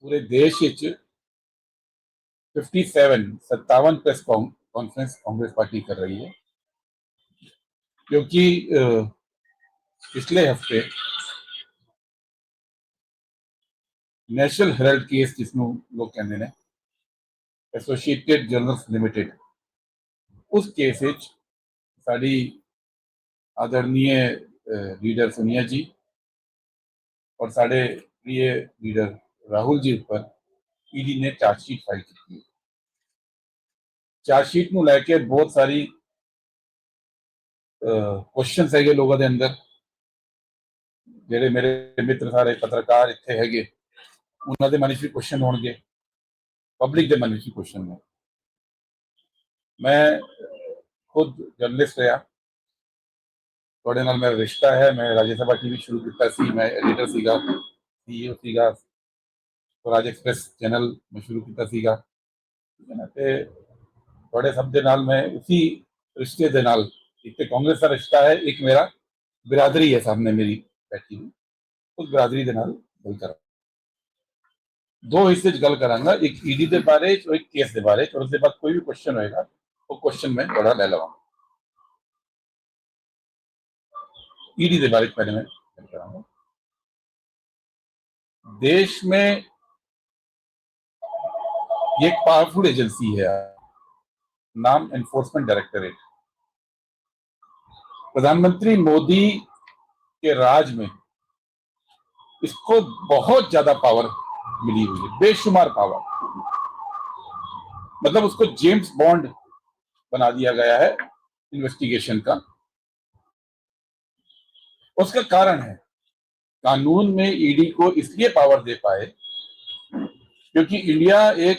पूरे देश 57 press conference Congress party कर रही है, क्योंकि पिछले हफ्ते नेशनल हेराल्ड केस जिसमें लोग कहते हैं एसोसिएटेड जर्नल्स लिमिटेड, उस केस साड़ी आदरणीय लीडर सोनिया जी और साढ़े प्रिय लीडर राहुल जी ऊपर ईडी ने चार्जशीट फाइल की। चार्जशीट ਨੂੰ ਲੈ ਕੇ बहुत सारी क्वेश्चन है लोगों के अंदर। ਜਿਹੜੇ मेरे मित्र सारे पत्रकार इतने है उन्होंने मन भी क्वेश्चन होंगे, पब्लिक के मन भी क्वेश्चन है। मैं खुद जर्नलिस्ट रहा, थोड़े नाल मेरा रिश्ता है। मैं राज्यसभा टीवी शुरू किया सी, मैं एडिटर सीगा, सीईओ सीगा, स्वराज एक्सप्रेस चैनल मैं शुरू किया सीगा, ठीक है ना। ते थोड़े सब दे नाल मैं उसी रिश्ते दे नाल, एक तो कांग्रेस का रिश्ता है, एक मेरा बिरादरी है सामने मेरी बैठी हुई, उस बिरादरी दे नाल गल कर दो हिस्से गल करांगा, एक ईडी के बारे और एक केस के बारे, और उसके बाद कोई भी क्वेश्चन होएगा वो क्वेश्चन मैं थोड़ा ले लवांगा। ईडी के बारे पहले मैं गल करांगा। देश में ये एक पावरफुल एजेंसी है, नाम एनफोर्समेंट डायरेक्टरेट। प्रधानमंत्री मोदी के राज में इसको बहुत ज्यादा पावर मिली हुई है, बेशुमार पावर। मतलब उसको जेम्स बॉन्ड बना दिया गया है इन्वेस्टिगेशन का। उसका कारण है, कानून में ईडी को इसलिए पावर दे पाए क्योंकि इंडिया एक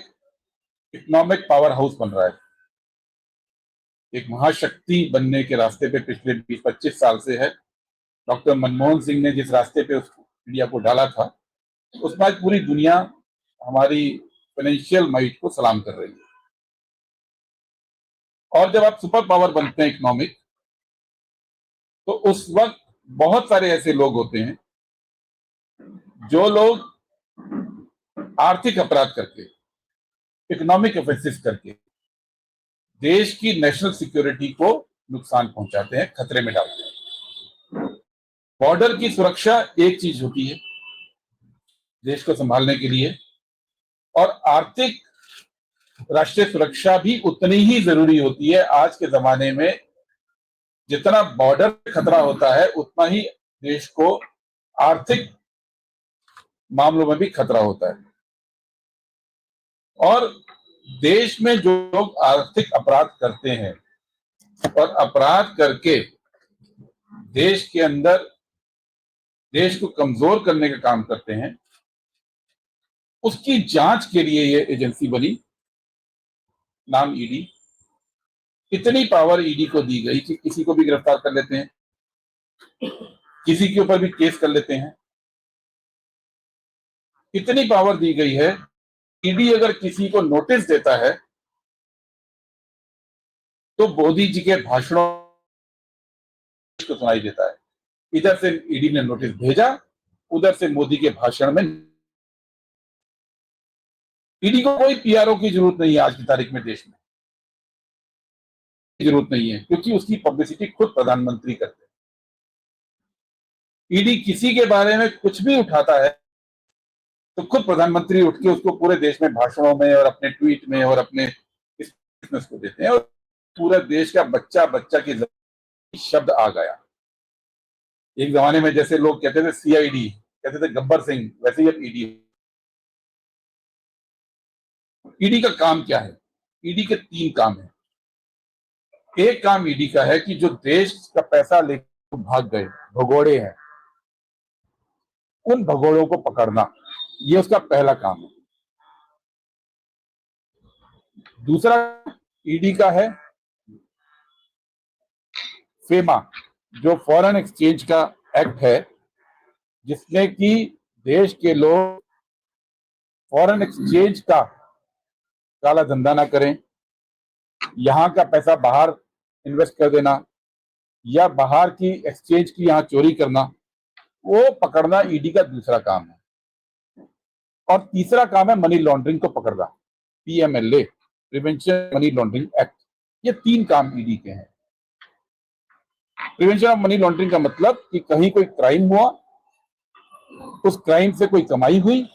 इकोनॉमिक पावर हाउस बन रहा है, एक महाशक्ति बनने के रास्ते पे पिछले 20-25 साल से है। डॉक्टर मनमोहन सिंह ने जिस रास्ते पे इंडिया को डाला था, उसमें आज पूरी दुनिया हमारी फाइनेंशियल माइट को सलाम कर रही है। और जब आप सुपर पावर बनते हैं इकोनॉमिक, तो उस वक्त बहुत सारे ऐसे लोग होते हैं जो लोग आर्थिक अपराध करके, इकोनॉमिक ऑफेंसेस करके देश की नेशनल सिक्योरिटी को नुकसान पहुंचाते हैं, खतरे में डालते हैं। बॉर्डर की सुरक्षा एक चीज होती है देश को संभालने के लिए, और आर्थिक राष्ट्रीय सुरक्षा भी उतनी ही जरूरी होती है। आज के जमाने में जितना बॉर्डर खतरा होता है, उतना ही देश को आर्थिक मामलों में भी खतरा होता है। और देश में जो लोग आर्थिक अपराध करते हैं और अपराध करके देश के अंदर देश को कमजोर करने का काम करते हैं, उसकी जांच के लिए ये एजेंसी बनी, नाम ईडी। इतनी पावर ईडी को दी गई कि किसी को भी गिरफ्तार कर लेते हैं, किसी के ऊपर भी केस कर लेते हैं। इतनी पावर दी गई है, ईडी अगर किसी को नोटिस देता है तो मोदी जी के भाषणों को सुनाई देता है। इधर से ईडी ने नोटिस भेजा, उधर से मोदी के भाषण में। ईडी को कोई पीआरओ की जरूरत नहीं है आज की तारीख में, देश में जरूरत नहीं है, क्योंकि उसकी पब्लिसिटी खुद प्रधानमंत्री करते हैं। ईडी किसी के बारे में कुछ भी उठाता है तो खुद प्रधानमंत्री उठ के उसको पूरे देश में भाषणों में और अपने ट्वीट में और अपने को देते हैं, और पूरा देश का बच्चा बच्चा की शब्द आ गया। एक जमाने में जैसे लोग कहते थे सीआईडी, कहते थे गब्बर सिंह, वैसे ही अब ईडी। ईडी का काम क्या है? ईडी के 3 काम है। एक काम ईडी का है कि जो देश का पैसा लेकर भाग गए भगोड़े हैं, उन भगोड़ों को पकड़ना, ये उसका पहला काम है। दूसरा ईडी का है फेमा, जो फॉरेन एक्सचेंज का एक्ट है, जिसमें कि देश के लोग फॉरेन एक्सचेंज का काला धंधा ना करें, यहां का पैसा बाहर इन्वेस्ट कर देना या बाहर की एक्सचेंज की यहां चोरी करना, वो पकड़ना ईडी का दूसरा काम है। और तीसरा काम है मनी लॉन्ड्रिंग को पकड़ना, PMLA, prevention money laundering act. ये 3 काम ईडी के हैं। प्रिवेंशन ऑफ मनी लॉन्ड्रिंग का मतलब कि कहीं कोई क्राइम हुआ, उस क्राइम से कोई कमाई हुई,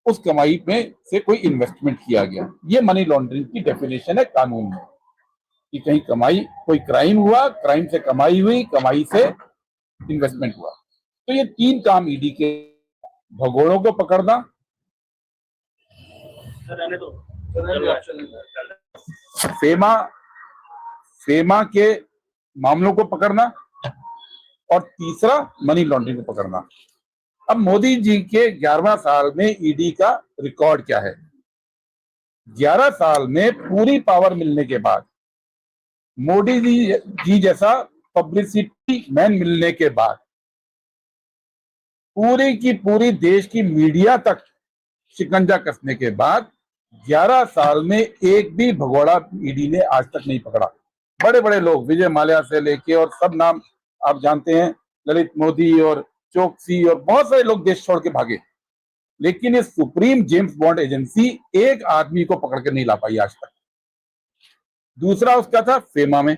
उस कमाई में से कोई इन्वेस्टमेंट किया गया। ये मनी लॉन्ड्रिंग की डेफिनेशन है कानून में, कि कहीं कमाई, कोई क्राइम हुआ, क्राइम से कमाई हुई, कमाई से इन्वेस्टमेंट हुआ। तो ये 3 काम ईडी के, भगोड़ों को पकड़ना, फेमा के मामलों को पकड़ना, और तीसरा मनी लॉन्ड्रिंग को पकड़ना। अब मोदी जी के 11वां साल में ईडी का रिकॉर्ड क्या है? 11 साल में पूरी पावर मिलने के बाद, मोदी जी जैसा पब्लिसिटी मैन मिलने के बाद, पूरी की पूरी देश की मीडिया तक शिकंजा कसने के बाद 11 साल में एक भी भगोड़ा ईडी ने आज तक नहीं पकड़ा। बड़े बड़े लोग, विजय माल्या से लेके और सब नाम आप जानते हैं, ललित मोदी और चोकसी और बहुत सारे लोग देश छोड़ के भागे, लेकिन ये सुप्रीम जेम्स बॉन्ड एजेंसी एक आदमी को पकड़ के नहीं ला पाई आज तक। दूसरा उसका था फेमा में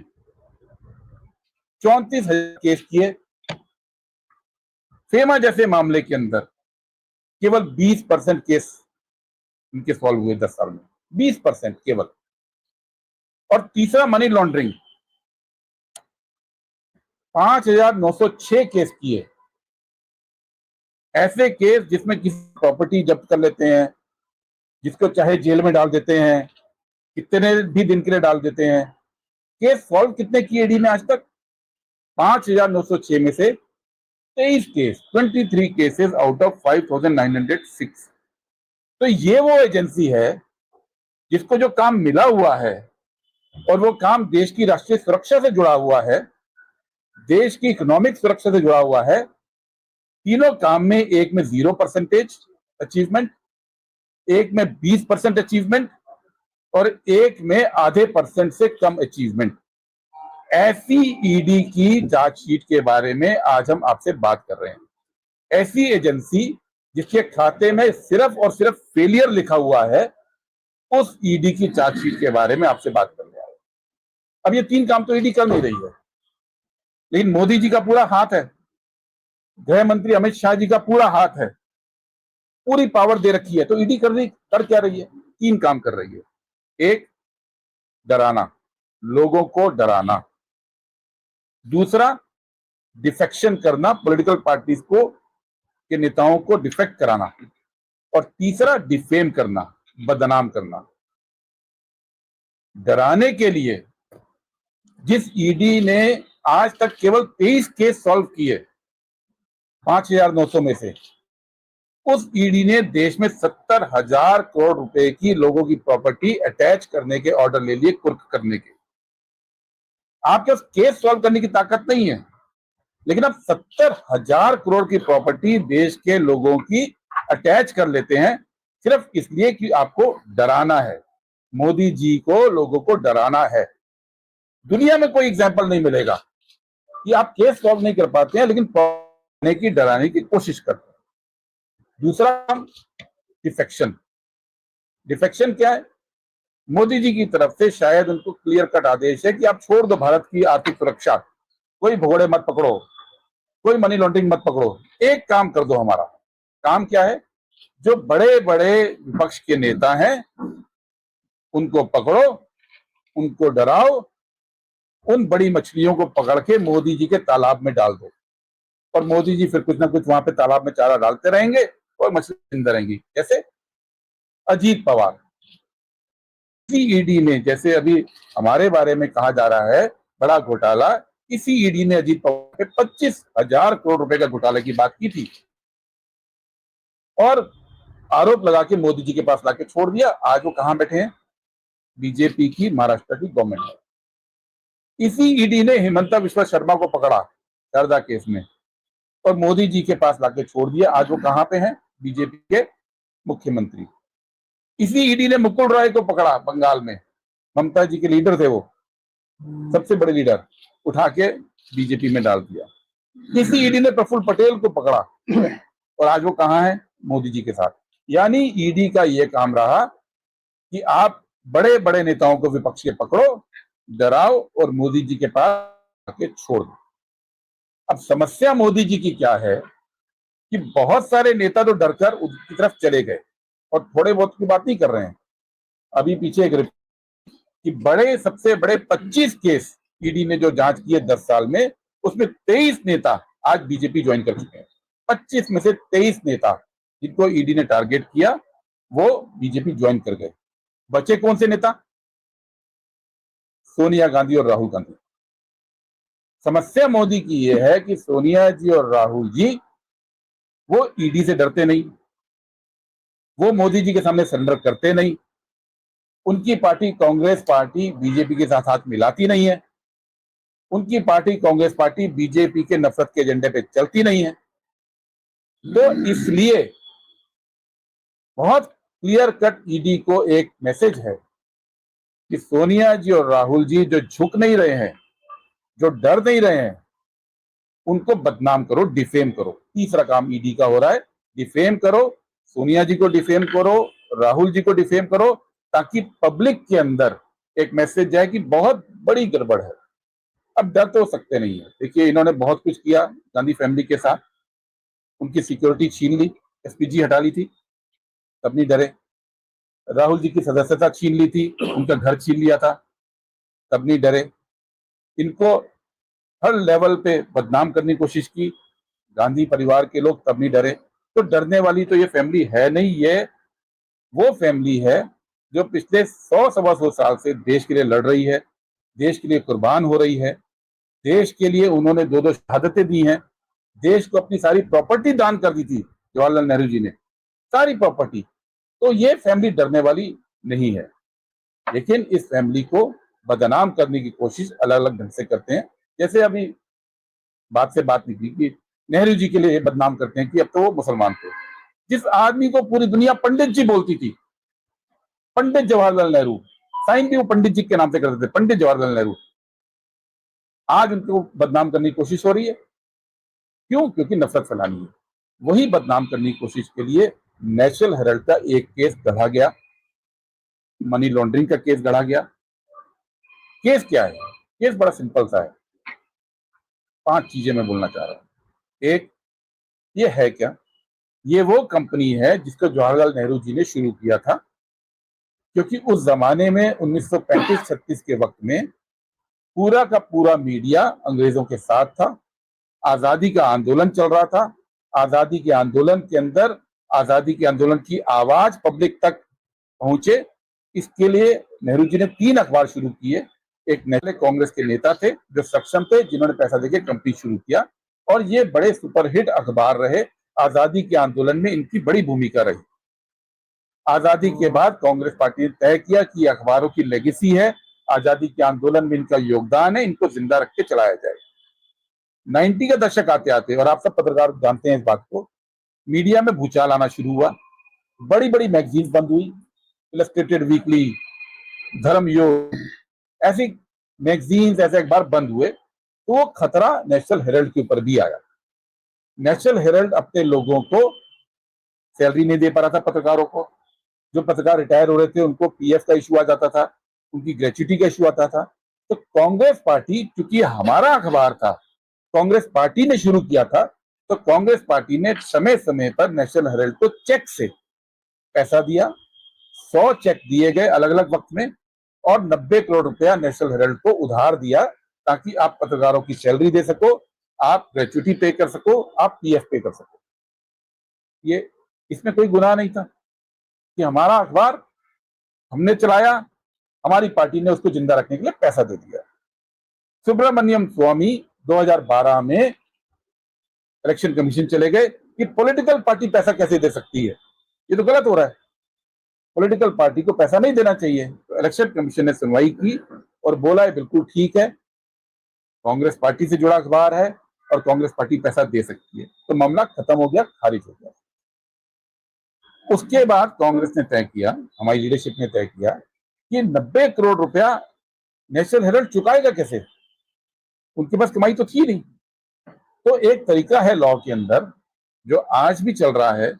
34,000 केस किए। फेमा जैसे मामले के अंदर केवल 20% केस इनके सॉल्व हुए 10 साल में, 20% केवल। और तीसरा मनी लॉन्ड्रिंग, 5,906 केस किए, ऐसे केस जिसमें किसी प्रॉपर्टी जब्त कर लेते हैं, जिसको चाहे जेल में डाल देते हैं, कितने भी दिन के लिए डाल देते हैं। केस सॉल्व कितने किए ईडी ने आज तक? 5,906 में से 23 केस, 23 केसेस आउट ऑफ 5,906। तो ये वो एजेंसी है जिसको जो काम मिला हुआ है, और वो काम देश की राष्ट्रीय सुरक्षा से जुड़ा हुआ है, देश की इकोनॉमिक सुरक्षा से जुड़ा हुआ है। तीनों काम में, एक में 0% अचीवमेंट, एक में 20% अचीवमेंट, और एक में आधे % से कम अचीवमेंट। ऐसी ईडी की चार्जशीट के बारे में आज हम आपसे बात कर रहे हैं। ऐसी एजेंसी जिसके खाते में सिर्फ और सिर्फ फेलियर लिखा हुआ है, उस ईडी की चार्जशीट के बारे में आपसे बात कर रहे हैं। अब ये 3 काम तो ईडी कर नहीं रही है, लेकिन मोदी जी का पूरा हाथ है, गृह मंत्री अमित शाह जी का पूरा हाथ है, पूरी पावर दे रखी है। तो ईडी कर क्या रही है? 3 काम कर रही है। एक, डराना, लोगों को डराना। दूसरा, डिफेक्शन करना, पॉलिटिकल पार्टीज को के नेताओं को डिफेक्ट कराना। और तीसरा, डिफेम करना, बदनाम करना। डराने के लिए जिस ईडी ने आज तक केवल 23 केस सॉल्व किए 5,900 में से, उस ईडी ने देश में 70,000 करोड़ रुपए की लोगों की प्रॉपर्टी अटैच करने के ऑर्डर ले लिए, कुर्क करने के। आपके पास केस सॉल्व करने की ताकत नहीं है, लेकिन आप 70,000 करोड़ की प्रॉपर्टी देश के लोगों की अटैच कर लेते हैं, सिर्फ इसलिए कि आपको डराना है। मोदी जी को लोगों को डराना है। दुनिया में कोई एग्जाम्पल नहीं मिलेगा कि आप केस सॉल्व नहीं कर पाते हैं, लेकिन डराने की कोशिश करते हैं। दूसरा, डिफेक्शन। डिफेक्शन क्या है? मोदी जी की तरफ से शायद उनको क्लियर कट आदेश है कि आप छोड़ दो भारत की आर्थिक सुरक्षा, कोई भगोड़े मत पकड़ो, कोई मनी लॉन्ड्रिंग मत पकड़ो, एक काम कर दो। हमारा काम क्या है? जो बड़े बड़े विपक्ष के नेता हैं उनको पकड़ो, उनको डराओ, उन बड़ी मछलियों को पकड़ के मोदी जी के तालाब में डाल दो, और मोदी जी फिर कुछ ना कुछ वहां पे तालाब में चारा डालते रहेंगे और मछली जिंदा रहेंगी। कैसे? अजीत पवार, इसी ईडी ने, जैसे अभी हमारे बारे में कहा जा रहा है बड़ा घोटाला, इसी ईडी ने अजीत पवार पे 25,000 करोड़ रुपए का घोटाले की बात की थी, और आरोप लगा के मोदी जी के पास लाके छोड़ दिया। आज वो कहां बैठे हैं? बीजेपी की महाराष्ट्र की गवर्नमेंट है। इसी ईडी ने हिमंता विश्व शर्मा को पकड़ा शारदा केस में, और मोदी जी के पास लाके छोड़ दिया। आज वो कहां पे हैं? बीजेपी के मुख्यमंत्री। इसी ईडी ने मुकुल रॉय को पकड़ा बंगाल में, ममता जी के लीडर थे वो, सबसे बड़े लीडर, उठा के बीजेपी में डाल दिया। इसी ईडी ने प्रफुल्ल पटेल को पकड़ा, और आज वो कहां है? मोदी जी के साथ। यानी ईडी का यह काम रहा कि आप बड़े बड़े नेताओं को विपक्ष के पकड़ो, डराओ और मोदी जी के पास आके छोड़ दो। अब समस्या मोदी जी की क्या है कि बहुत सारे नेता तो डरकर उनकी तरफ चले गए और थोड़े बहुत की बात नहीं कर रहे हैं। अभी पीछे एक कि बड़े सबसे बड़े 25 केस ईडी ने जो जांच की है 10 साल में, उसमें 23 नेता आज बीजेपी ज्वाइन कर चुके हैं। 25 में से 23 नेता जिनको ईडी ने टारगेट किया वो बीजेपी ज्वाइन कर गए। बचे कौन से नेता? सोनिया गांधी और राहुल गांधी। समस्या मोदी की यह है कि सोनिया जी और राहुल जी वो ईडी से डरते नहीं, वो मोदी जी के सामने सरेंडर करते नहीं, उनकी पार्टी कांग्रेस पार्टी बीजेपी के साथ हाथ मिलाती नहीं है, उनकी पार्टी कांग्रेस पार्टी बीजेपी के नफरत के एजेंडे पे चलती नहीं है। तो इसलिए बहुत क्लियर कट ईडी को एक मैसेज है कि सोनिया जी और राहुल जी जो झुक नहीं रहे हैं, जो डर नहीं रहे हैं, उनको बदनाम करो, डिफेम करो। तीसरा काम ईडी का हो रहा है, डिफेम करो, सोनिया जी को डिफेम करो, राहुल जी को डिफेम करो, ताकि पब्लिक के अंदर एक मैसेज जाए कि बहुत बड़ी गड़बड़ है। अब डर तो सकते नहीं है। देखिए, इन्होंने बहुत कुछ किया गांधी फैमिली के साथ, उनकी सिक्योरिटी छीन ली, एसपीजी हटा ली थी, तब नहीं डरे। राहुल जी की सदस्यता छीन ली थी, उनका घर छीन लिया था, तब नहीं डरे। इनको हर लेवल पे बदनाम करने की कोशिश की गांधी परिवार के लोग, तब नहीं डरे। तो डरने वाली तो ये फैमिली है नहीं। ये वो फैमिली है जो पिछले 100 सवा 100 साल से देश के लिए लड़ रही है, देश के लिए कुर्बान हो रही है, देश के लिए उन्होंने 2-2 शहादतें दी हैं, देश को अपनी सारी प्रॉपर्टी दान कर दी थी जवाहरलाल नेहरू जी ने, सारी प्रॉपर्टी। तो ये फैमिली डरने वाली नहीं है, लेकिन इस फैमिली को बदनाम करने की कोशिश अलग अलग ढंग से करते हैं। जैसे अभी बात से बात निकली कि नेहरू जी के लिए बदनाम करते हैं कि अब तो वो मुसलमान थे। जिस आदमी को पूरी दुनिया पंडित जी बोलती थी, पंडित जवाहरलाल नेहरू, साइन भी वो पंडित जी के नाम से करते थे, पंडित जवाहरलाल नेहरू, आज उनको बदनाम करने की कोशिश हो रही है। क्यों? क्योंकि नफरत फैलानी है। वही बदनाम करने की कोशिश के लिए नेशनल हेराल्ड का एक केस गढ़ा गया, मनी लॉन्ड्रिंग का केस गढ़ा गया। केस क्या है? केस बड़ा सिंपल सा है। 5 चीजें मैं बोलना चाह रहा हूं। एक, ये है क्या, ये वो कंपनी है जिसको जवाहरलाल नेहरू जी ने शुरू किया था, क्योंकि उस जमाने में 1935-36 के वक्त में पूरा का पूरा मीडिया अंग्रेजों के साथ था। आजादी का आंदोलन चल रहा था। आजादी के आंदोलन के अंदर आजादी के आंदोलन की आवाज पब्लिक तक पहुंचे, इसके लिए नेहरू जी ने 3 अखबार शुरू किए। एक नेशनल कांग्रेस के नेता थे जो सक्षम थे, जिन्होंने पैसा देके कंपनी शुरू किया, और ये बड़े सुपरहिट अखबार रहे। आजादी के आंदोलन में इनकी बड़ी भूमिका रही। आजादी के बाद कांग्रेस पार्टी ने तय किया कि अखबारों की लेगेसी है, आजादी के आंदोलन में इनका योगदान है, इनको जिंदा रख के चलाया जाए। 90 का दशक आते आते, और आप सब पत्रकार जानते हैं इस बात को, मीडिया में भूचाल आना शुरू हुआ। बड़ी बड़ी मैगजीन बंद हुई, इलस्ट्रेटेड वीकली, धर्मयोग, ऐसी मैगजीन, ऐसे अखबार बंद हुए। तो वो खतरा नेशनल हेराल्ड के ऊपर भी आया। नेशनल हेराल्ड अपने लोगों को सैलरी नहीं दे पा रहा था, पत्रकारों को। जो पत्रकार रिटायर हो रहे थे उनको पीएफ का इशू आ जाता था, उनकी ग्रेच्युटी का इशू आता था। तो कांग्रेस पार्टी, चूंकि हमारा अखबार था, कांग्रेस पार्टी ने शुरू किया था, तो कांग्रेस पार्टी ने समय समय पर नेशनल हेराल्ड को चेक से पैसा दिया। 100 चेक दिए गए अलग अलग वक्त में, और 90 करोड़ रुपया नेशनल हेराल्ड को उधार दिया, ताकि आप पत्रकारों की सैलरी दे सको, आप ग्रेच्युटी पे कर सको, आप पीएफ पे कर सको। ये, इसमें कोई गुनाह नहीं था कि हमारा अखबार हमने चलाया, हमारी पार्टी ने उसको जिंदा रखने के लिए पैसा दे दिया। सुब्रमण्यम स्वामी 2012 में इलेक्शन कमीशन चले गए कि पॉलिटिकल पार्टी पैसा कैसे दे सकती है, ये तो गलत हो रहा है, पॉलिटिकल पार्टी को पैसा नहीं देना चाहिए। तो इलेक्शन कमीशन ने सुनवाई की और बोला है बिल्कुल ठीक है, कांग्रेस पार्टी से जुड़ा अखबार है और कांग्रेस पार्टी पैसा दे सकती है। तो मामला खत्म हो गया, खारिज हो गया। उसके बाद कांग्रेस ने तय किया, हमारी लीडरशिप ने तय किया कि 90 करोड़ रुपया नेशनल हेराल्ड चुकाएगा कैसे, उनके पास कमाई तो थी नहीं। तो एक तरीका है लॉ के अंदर, जो आज भी चल रहा है,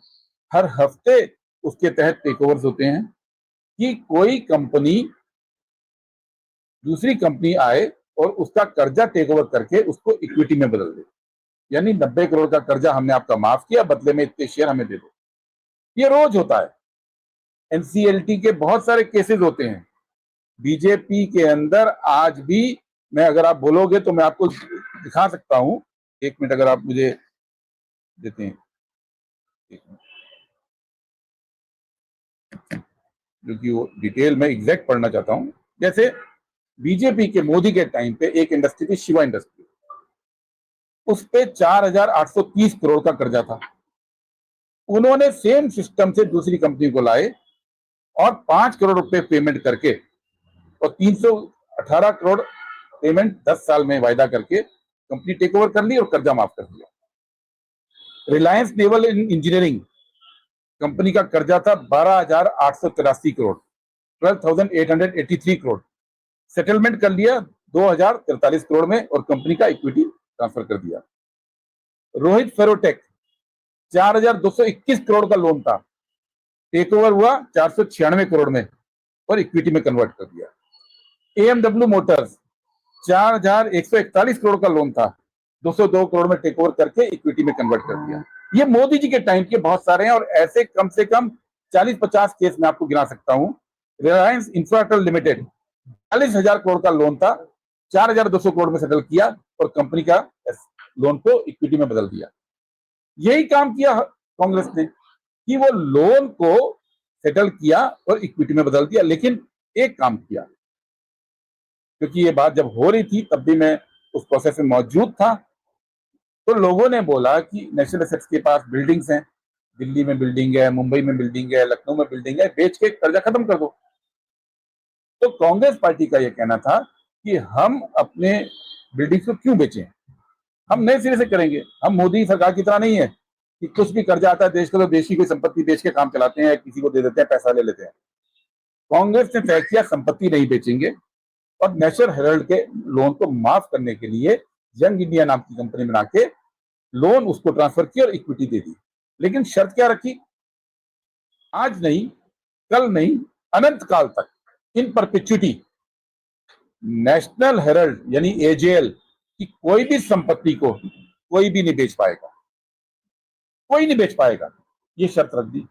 हर हफ्ते उसके तहत टेक ओवर्स होते हैं कि कोई कंपनी दूसरी कंपनी आए और उसका कर्जा टेक ओवर करके उसको इक्विटी में बदल दे। यानी 90 करोड़ का कर्जा हमने आपका माफ किया, बदले में इतने शेयर हमें दे दो। ये रोज होता है। एनसीएलटी के बहुत सारे केसेस होते हैं। बीजेपी के अंदर आज भी, मैं अगर आप बोलोगे तो मैं आपको दिखा सकता हूं। एक मिनट अगर आप मुझे देते हैं, क्योंकि वो डिटेल में एग्जैक्ट पढ़ना चाहता हूं। जैसे बीजेपी के मोदी के टाइम पे एक इंडस्ट्री थी, शिवा इंडस्ट्री, उस पे 4,830 करोड़ का कर्जा था। उन्होंने सेम सिस्टम से दूसरी कंपनी को लाए और 5 करोड़ रुपए पेमेंट करके और 318 करोड़ पेमेंट 10 साल में वायदा करके कंपनी टेक ओवर कर ली और कर्जा माफ कर दिया। रिलायंस नेवल इंजीनियरिंग कंपनी का कर्जा था 12,883 करोड़, 12,883 करोड़। सेटलमेंट कर लिया 2,043 करोड़ में और कंपनी का इक्विटी ट्रांसफर कर दिया। रोहित फेरोटेक 4,221 करोड़ का लोन था, टेक ओवर हुआ 496 करोड़ में और इक्विटी में कन्वर्ट कर दिया। एएमडब्ल्यू मोटर्स 4,141 करोड़ का लोन था, 202 करोड़ में टेक ओवर करके इक्विटी में कन्वर्ट कर दिया। ये मोदी जी के टाइम के बहुत सारे हैं और ऐसे कम से कम 40-50 केस मैं आपको गिना सकता हूं। रिलायंस इंफ्रास्ट्रक्चर लिमिटेड 40,000 करोड़ का लोन था, 4,200 करोड़ में सेटल किया और कंपनी का लोन को इक्विटी में बदल दिया। यही काम किया कांग्रेस ने कि वो लोन को सेटल किया और इक्विटी में बदल दिया। लेकिन एक काम किया, क्योंकि ये बात जब हो रही थी तब भी मैं उस प्रोसेस में मौजूद था, तो लोगों ने बोला कि नेशनल एसेट्स के पास बिल्डिंग्स हैं, दिल्ली में बिल्डिंग है, मुंबई में बिल्डिंग है, लखनऊ में बिल्डिंग है, बेच के कर्जा खत्म कर दो। तो कांग्रेस पार्टी का यह कहना था कि हम अपने बिल्डिंग्स को क्यों बेचें, हम नए सिरे से करेंगे। हम मोदी सरकार की तरह नहीं है कि कुछ भी कर्जा आता है देश का तो देश की कोई संपत्ति बेच के काम चलाते हैं, किसी को दे देते हैं, पैसा ले लेते हैं। कांग्रेस ने तय किया संपत्ति नहीं बेचेंगे और नेशनल हेराल्ड के लोन को माफ करने के लिए यंग इंडिया नाम की कंपनी बना के लोन उसको ट्रांसफर किया और इक्विटी दे दी। लेकिन शर्त क्या रखी, आज नहीं, कल नहीं, अनंत काल तक, इन परपेचुइटी नेशनल हेराल्ड यानी एजेएल की कोई भी संपत्ति को कोई भी नहीं बेच पाएगा, कोई नहीं बेच पाएगा, ये शर्त रख दी।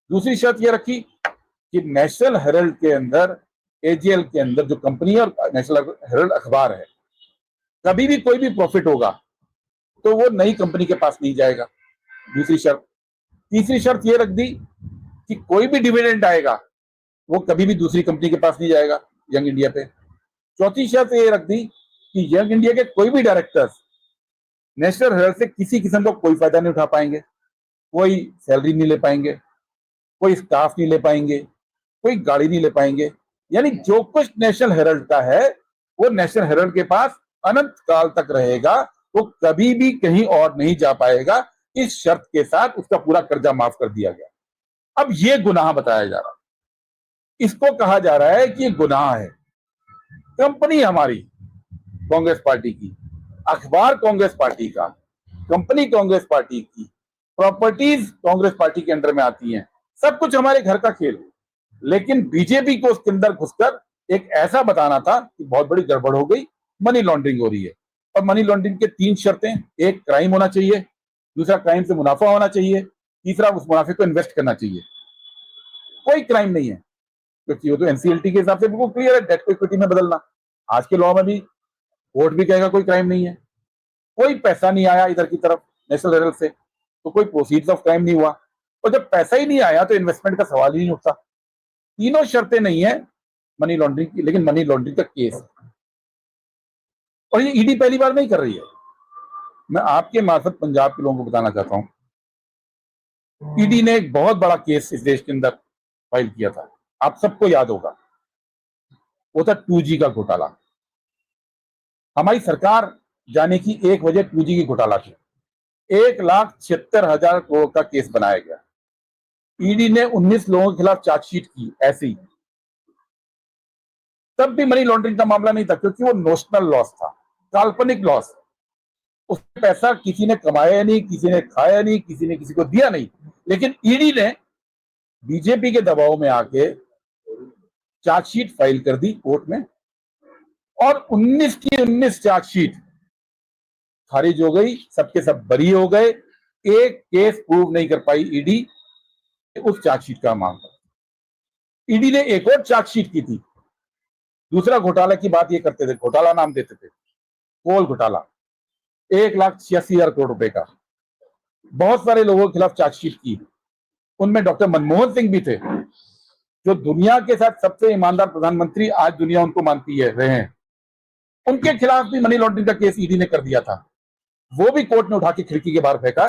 दूसरी शर्त ये रखी कि नेशनल हेराल्ड के अंदर, एजेएल के अंदर जो कंपनी है और नेशनल हेराल्ड अखबार है, कभी भी कोई भी प्रॉफिट होगा तो वो नई कंपनी के पास नहीं जाएगा, दूसरी शर्त। तीसरी शर्त ये रख दी कि कोई भी डिविडेंड आएगा वो कभी भी दूसरी कंपनी के पास नहीं जाएगा, यंग इंडिया पे। चौथी शर्त ये रख दी कि यंग इंडिया के कोई भी डायरेक्टर्स नेशनल हेराल्ड से किसी किस्म का कोई फायदा नहीं उठा पाएंगे, कोई सैलरी नहीं ले पाएंगे, कोई स्टाफ नहीं ले पाएंगे, कोई गाड़ी नहीं ले पाएंगे। यानी जो कुछ नेशनल हेराल्ड का है वो नेशनल हेराल्ड के पास अनंत काल तक रहेगा, वो कभी भी कहीं और नहीं जा पाएगा। इस शर्त के साथ उसका पूरा कर्जा माफ कर दिया गया। अब ये गुनाह बताया जा रहा, इसको कहा जा रहा है कि ये गुनाह है। कंपनी हमारी कांग्रेस पार्टी की, अखबार कांग्रेस पार्टी का, कंपनी कांग्रेस पार्टी की, प्रॉपर्टीज कांग्रेस पार्टी के अंडर में आती हैं, सब कुछ हमारे घर का खेल है। लेकिन बीजेपी को उसके अंदर घुसकर एक ऐसा बताना था कि बहुत बड़ी गड़बड़ हो गई, मनी लॉन्ड्रिंग हो रही है। और मनी लॉन्ड्रिंग के 3 शर्तें, एक क्राइम होना चाहिए, दूसरा क्राइम से मुनाफा होना चाहिए, तीसरा उस मुनाफे को इन्वेस्ट करना चाहिए। कोई क्राइम नहीं है, क्योंकि वो तो एनसीएलटी के हिसाब से बिल्कुल क्लियर है, डेट को इक्विटी में बदलना। आज के लॉ में भी कोर्ट भी कहेगा कोई क्राइम नहीं है। कोई पैसा नहीं आया इधर की तरफ नेशनल हेराल्ड से, तो कोई प्रोसीड्स ऑफ क्राइम नहीं हुआ। और जब पैसा ही नहीं आया तो इन्वेस्टमेंट का सवाल ही नहीं उठता। तीनों शर्तें नहीं है मनी लॉन्ड्रिंग की, लेकिन मनी लॉन्ड्रिंग का केस है। और ये ईडी पहली बार नहीं कर रही है। मैं आपके मार्फत पंजाब के लोगों को बताना चाहता हूं, ईडी ने एक बहुत बड़ा केस इस देश के अंदर फाइल किया था, आप सबको याद होगा, वो था 2G का घोटाला। हमारी सरकार जाने की एक वजह 2G की घोटाला थी। 1,76,000 करोड़ का केस बनाया गया। ईडी ने 19 लोगों के खिलाफ चार्जशीट की ऐसे ही। तब भी मनी लॉन्ड्रिंग का मामला नहीं था, क्योंकि वो नोशनल लॉस था, काल्पनिक लॉस। उसमें पैसा किसी ने कमाया नहीं, किसी ने खाया नहीं, किसी ने किसी को दिया नहीं। लेकिन ईडी ने बीजेपी के दबाव में आके चार्जशीट फाइल कर दी कोर्ट में और 19 की 19 चार्जशीट खारिज हो गई, सबके सब बरी हो गए। एक केस प्रूव नहीं कर पाई ईडी उस चार्जशीट का मामला। ईडी ने एक और चार्जशीट की थी, दूसरा घोटाला की बात ये करते थे, घोटाला नाम देते थे, कोल घोटाला, 1,86,000 करोड़ रुपए का। बहुत सारे लोगों के खिलाफ चार्जशीट की, उनमें डॉक्टर मनमोहन सिंह भी थे, जो दुनिया के साथ सबसे ईमानदार प्रधानमंत्री आज दुनिया उनको मानती है रहे हैं। उनके खिलाफ भी मनी लॉन्ड्रिंग का केस ईडी ने कर दिया था, वो भी कोर्ट ने उठा के खिड़की के बाहर फेंका।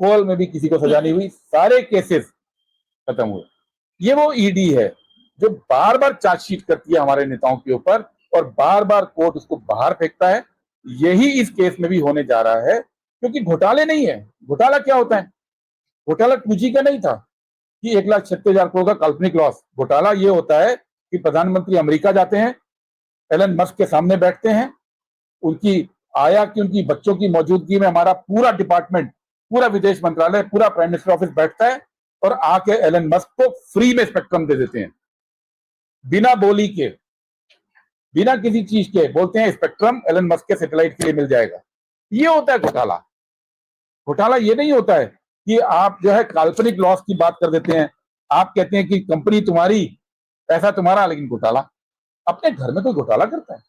कोल में भी किसी को सजा नहीं हुई, सारे केसेस खत्म हुए। ये वो ईडी है जो बार बार चार्जशीट करती है हमारे नेताओं के ऊपर और बार बार कोर्ट उसको बाहर फेंकता है। यही इस केस में भी होने जा रहा है, क्योंकि घोटाले नहीं है। घोटाला क्या होता है? घोटाला 2G का नहीं था कि 1,36,000 करोड़ का काल्पनिक लॉस। घोटाला ये होता है कि प्रधानमंत्री अमेरिका जाते हैं, एलन मस्क के सामने बैठते हैं, उनकी आया कि उनकी बच्चों की मौजूदगी में हमारा पूरा डिपार्टमेंट, पूरा विदेश मंत्रालय, पूरा प्राइम मिनिस्टर ऑफिस बैठता है और आके एलन मस्क को फ्री में स्पेक्ट्रम दे देते हैं, बिना बोली के, बिना किसी चीज के बोलते हैं स्पेक्ट्रम एलन मस्क के सैटेलाइट के लिए मिल जाएगा। ये होता है घोटाला। घोटाला ये नहीं होता है कि आप जो है काल्पनिक लॉस की बात कर देते हैं, आप कहते हैं कि कंपनी तुम्हारी, पैसा तुम्हारा, लेकिन घोटाला अपने घर में कोई घोटाला करता है?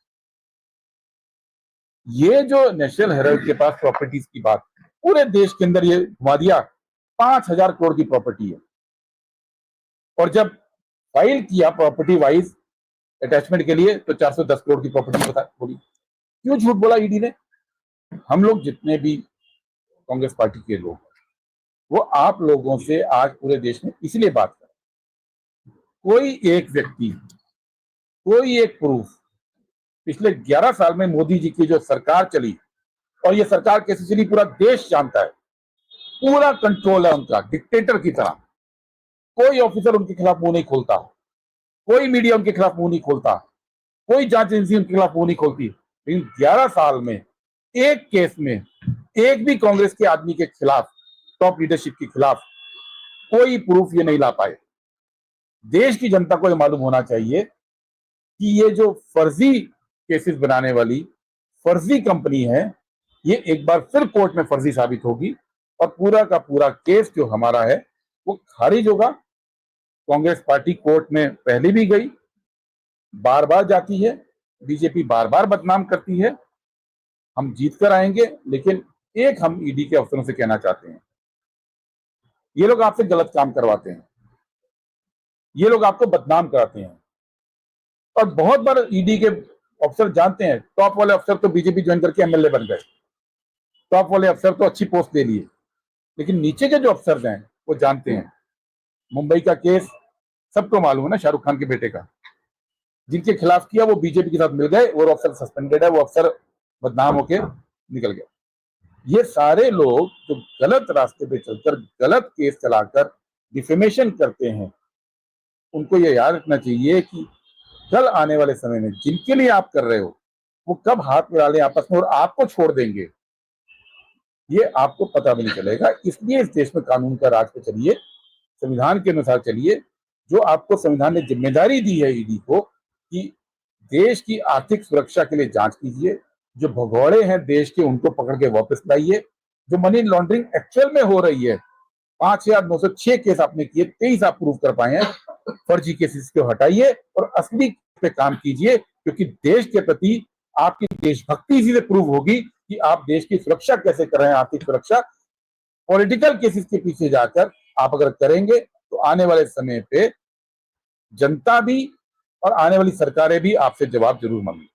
ये जो नेशनल हेराल्ड के पास प्रॉपर्टीज की बात पूरे देश के अंदर ये घुमा दिया, 5,000 करोड़ की प्रॉपर्टी है। और जब फाइल किया प्रॉपर्टी वाइज अटैचमेंट के लिए तो 410 करोड़ की प्रॉपर्टी बता बोली। क्यों झूठ बोला ईडी ने? हम लोग जितने भी कांग्रेस पार्टी के लोग, वो आप लोगों से आज पूरे देश में इसलिए बात कर, कोई एक व्यक्ति, कोई एक प्रूफ, पिछले 11 साल में मोदी जी की जो सरकार चली, और ये सरकार कैसे चली पूरा देश जानता है, पूरा कंट्रोल है उनका, डिक्टेटर की तरह। कोई ऑफिसर उनके खिलाफ मुंह नहीं खोलता, कोई मीडिया उनके खिलाफ मुंह नहीं खोलता, कोई जांच एजेंसी उनके खिलाफ मुंह नहीं खोलती। लेकिन 11 साल में एक केस में एक भी कांग्रेस के आदमी के खिलाफ, टॉप लीडरशिप के खिलाफ कोई प्रूफ ये नहीं ला पाए। देश की जनता को ये मालूम होना चाहिए कि ये जो फर्जी केसेस बनाने वाली फर्जी कंपनी है, ये एक बार फिर कोर्ट में फर्जी साबित होगी और पूरा का पूरा केस जो हमारा है वो खारिज होगा। कांग्रेस पार्टी कोर्ट में पहले भी गई, बार बार जाती है, बीजेपी बार बार बदनाम करती है। हम जीत कर आएंगे, लेकिन एक हम ईडी के अफसरों से कहना चाहते हैं, ये लोग आपसे गलत काम करवाते हैं, ये लोग आपको बदनाम कराते हैं। और बहुत बार ईडी के अफसर जानते हैं, टॉप वाले अफसर तो बीजेपी ज्वाइन करके एमएलए बन गए, टॉप वाले अफसर तो अच्छी पोस्ट ले लिए, लेकिन नीचे के जो अफसर हैं वो जानते हैं। मुंबई का केस सबको मालूम है ना, शाहरुख खान के बेटे का, जिनके खिलाफ किया वो बीजेपी के साथ मिल गए, वो अफसर सस्पेंडेड है, वो अफसर बदनाम होके निकल गया। ये सारे लोग जो गलत रास्ते पे चलकर गलत केस चलाकर डिफेमेशन करते हैं, उनको ये याद रखना चाहिए कि कल आने वाले समय में जिनके लिए आप कर रहे हो वो कब हाथ मिला लें आपस में और आपको छोड़ देंगे, ये आपको पता भी नहीं चलेगा। इसलिए इस देश में कानून का राज पे चलिए, संविधान के अनुसार चलिए। जो आपको संविधान ने जिम्मेदारी दी है ईडी को कि देश की आर्थिक सुरक्षा के लिए जांच कीजिए, जो भगौड़े हैं देश के उनको पकड़ के वापस लाइए, जो मनी लॉन्ड्रिंग एक्चुअल में हो रही है, 5,906 केस आपने किए, 23 आप प्रूव कर पाए हैं, फर्जी केसेस को हटाइए और असली पे काम कीजिए, क्योंकि देश के प्रति आपकी देशभक्ति इसी से प्रूव होगी कि आप देश की सुरक्षा कैसे कर रहे हैं। आर्थिक सुरक्षा पॉलिटिकल केसेस के पीछे जाकर आप अगर करेंगे तो आने वाले समय पे जनता भी और आने वाली सरकारें भी आपसे जवाब जरूर मांगेंगी।